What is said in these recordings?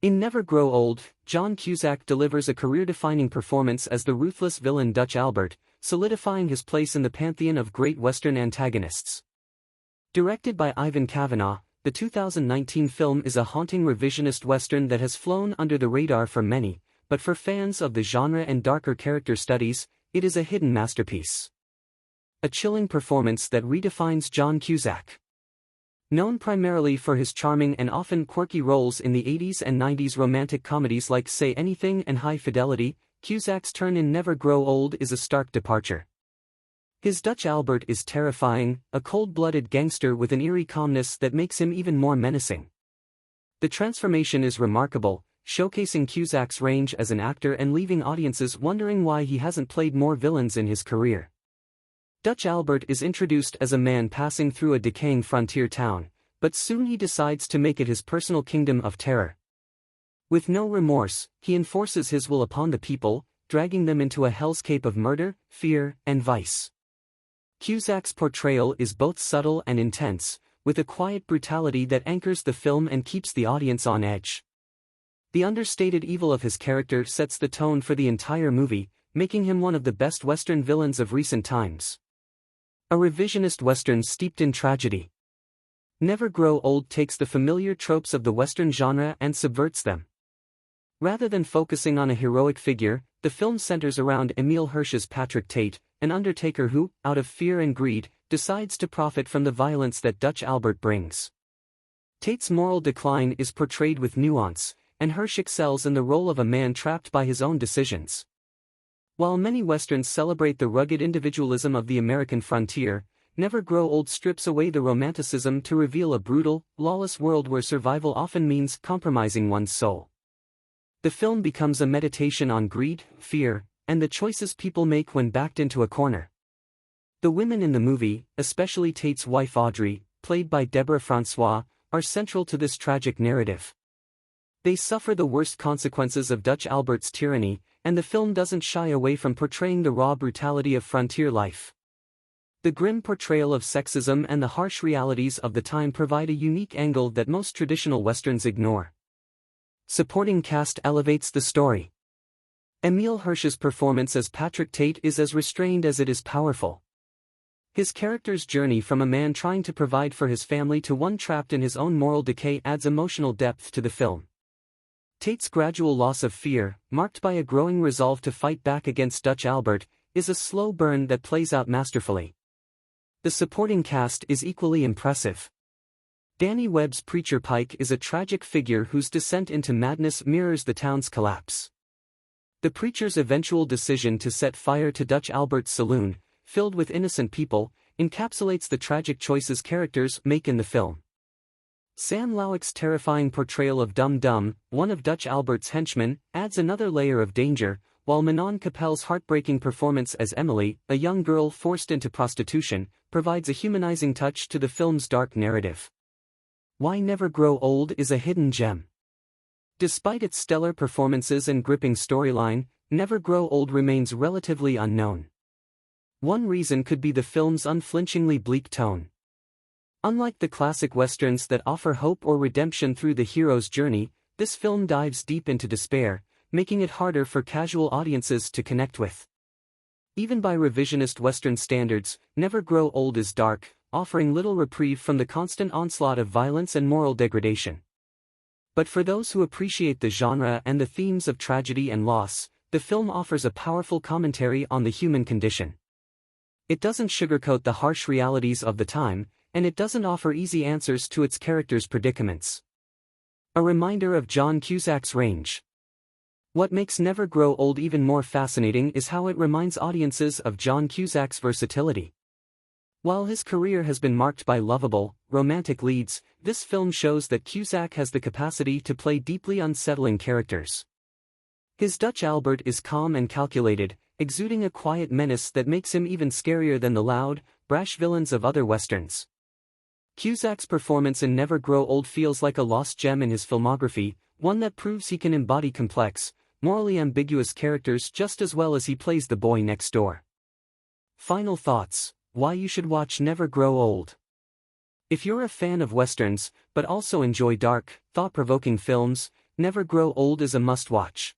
In Never Grow Old, John Cusack delivers a career-defining performance as the ruthless villain Dutch Albert, solidifying his place in the pantheon of great Western antagonists. Directed by Ivan Kavanagh, the 2019 film is a haunting revisionist Western that has flown under the radar for many, but for fans of the genre and darker character studies, it is a hidden masterpiece. A chilling performance that redefines John Cusack. Known primarily for his charming and often quirky roles in the 80s and 90s romantic comedies like Say Anything and High Fidelity, Cusack's turn in Never Grow Old is a stark departure. His Dutch Albert is terrifying, a cold-blooded gangster with an eerie calmness that makes him even more menacing. The transformation is remarkable, showcasing Cusack's range as an actor and leaving audiences wondering why he hasn't played more villains in his career. Dutch Albert is introduced as a man passing through a decaying frontier town, but soon he decides to make it his personal kingdom of terror. With no remorse, he enforces his will upon the people, dragging them into a hellscape of murder, fear, and vice. Cusack's portrayal is both subtle and intense, with a quiet brutality that anchors the film and keeps the audience on edge. The understated evil of his character sets the tone for the entire movie, making him one of the best Western villains of recent times. A revisionist Western steeped in tragedy. Never Grow Old takes the familiar tropes of the Western genre and subverts them. Rather than focusing on a heroic figure, the film centers around Emile Hirsch's Patrick Tate, an undertaker who, out of fear and greed, decides to profit from the violence that Dutch Albert brings. Tate's moral decline is portrayed with nuance, and Hirsch excels in the role of a man trapped by his own decisions. While many Westerns celebrate the rugged individualism of the American frontier, Never Grow Old strips away the romanticism to reveal a brutal, lawless world where survival often means compromising one's soul. The film becomes a meditation on greed, fear, and the choices people make when backed into a corner. The women in the movie, especially Tate's wife Audrey, played by Deborah Francois, are central to this tragic narrative. They suffer the worst consequences of Dutch Albert's tyranny, and the film doesn't shy away from portraying the raw brutality of frontier life. The grim portrayal of sexism and the harsh realities of the time provide a unique angle that most traditional Westerns ignore. Supporting cast elevates the story. Emile Hirsch's performance as Patrick Tate is as restrained as it is powerful. His character's journey from a man trying to provide for his family to one trapped in his own moral decay adds emotional depth to the film. Tate's gradual loss of fear, marked by a growing resolve to fight back against Dutch Albert, is a slow burn that plays out masterfully. The supporting cast is equally impressive. Danny Webb's Preacher Pike is a tragic figure whose descent into madness mirrors the town's collapse. The preacher's eventual decision to set fire to Dutch Albert's saloon, filled with innocent people, encapsulates the tragic choices characters make in the film. Sam Lowick's terrifying portrayal of Dum Dum, one of Dutch Albert's henchmen, adds another layer of danger, while Manon Capel's heartbreaking performance as Emily, a young girl forced into prostitution, provides a humanizing touch to the film's dark narrative. Why Never Grow Old is a hidden gem. Despite its stellar performances and gripping storyline, Never Grow Old remains relatively unknown. One reason could be the film's unflinchingly bleak tone. Unlike the classic Westerns that offer hope or redemption through the hero's journey, this film dives deep into despair, making it harder for casual audiences to connect with. Even by revisionist Western standards, Never Grow Old is dark, offering little reprieve from the constant onslaught of violence and moral degradation. But for those who appreciate the genre and the themes of tragedy and loss, the film offers a powerful commentary on the human condition. It doesn't sugarcoat the harsh realities of the time, and it doesn't offer easy answers to its characters' predicaments. A reminder of John Cusack's range. What makes Never Grow Old even more fascinating is how it reminds audiences of John Cusack's versatility. While his career has been marked by lovable, romantic leads, this film shows that Cusack has the capacity to play deeply unsettling characters. His Dutch Albert is calm and calculated, exuding a quiet menace that makes him even scarier than the loud, brash villains of other Westerns. Cusack's performance in Never Grow Old feels like a lost gem in his filmography, one that proves he can embody complex, morally ambiguous characters just as well as he plays the boy next door. Final thoughts: why you should watch Never Grow Old. If you're a fan of Westerns, but also enjoy dark, thought-provoking films, Never Grow Old is a must-watch.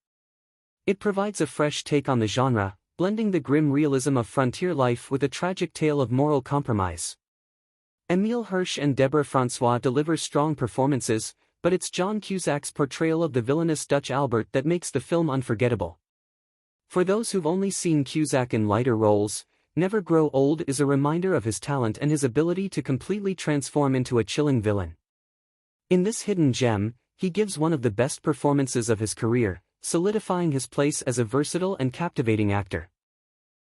It provides a fresh take on the genre, blending the grim realism of frontier life with a tragic tale of moral compromise. Emile Hirsch and Deborah Francois deliver strong performances, but it's John Cusack's portrayal of the villainous Dutch Albert that makes the film unforgettable. For those who've only seen Cusack in lighter roles, Never Grow Old is a reminder of his talent and his ability to completely transform into a chilling villain. In this hidden gem, he gives one of the best performances of his career, solidifying his place as a versatile and captivating actor.